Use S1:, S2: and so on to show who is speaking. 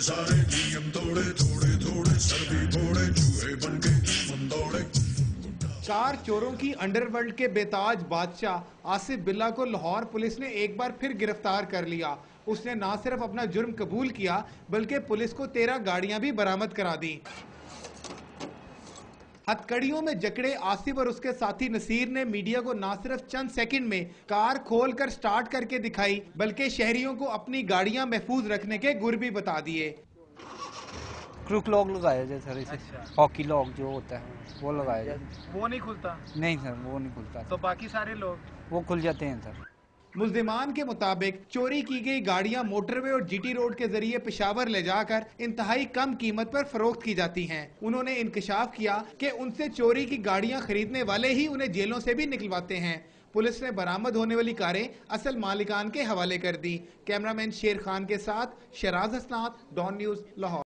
S1: सारे नियम तोड़े, थोड़े थोड़े सर भी फोड़े, चूहे बन के मन दौड़े।
S2: कार चोरों की अंडरवर्ल्ड के बेताज बादशाह आसिफ बिल्ला को लाहौर पुलिस ने एक बार फिर गिरफ्तार कर लिया। उसने न सिर्फ अपना जुर्म कबूल किया बल्कि पुलिस को 13 गाड़ियां भी बरामद करा दी। हथकड़ियों में जकड़े आसिफ और उसके साथी नसीर ने मीडिया को न सिर्फ चंद सेकंड में कार खोलकर स्टार्ट करके दिखाई बल्कि शहरियों को अपनी गाड़ियां महफूज रखने के गुर भी बता दिए।
S3: क्रूक लॉक लगाया जाए सर, इसे हॉकी लॉक जो होता है वो लगाया जाए।
S4: वो नहीं खुलता?
S3: नहीं सर, वो नहीं खुलता।
S4: तो बाकी सारे लोग
S3: वो खुल जाते हैं सर।
S2: मुल्जिमान के मुताबिक चोरी की गई गाड़ियां मोटरवे और जीटी रोड के जरिए पेशावर ले जाकर इंतहाई कम कीमत पर फरोख्त की जाती हैं। उन्होंने इंकशाफ किया कि उनसे चोरी की गाड़ियां खरीदने वाले ही उन्हें जेलों से भी निकलवाते हैं। पुलिस ने बरामद होने वाली कारें असल मालिकान के हवाले कर दी। कैमरामैन शेर खान के साथ शराज हसनात, डॉन न्यूज, लाहौर।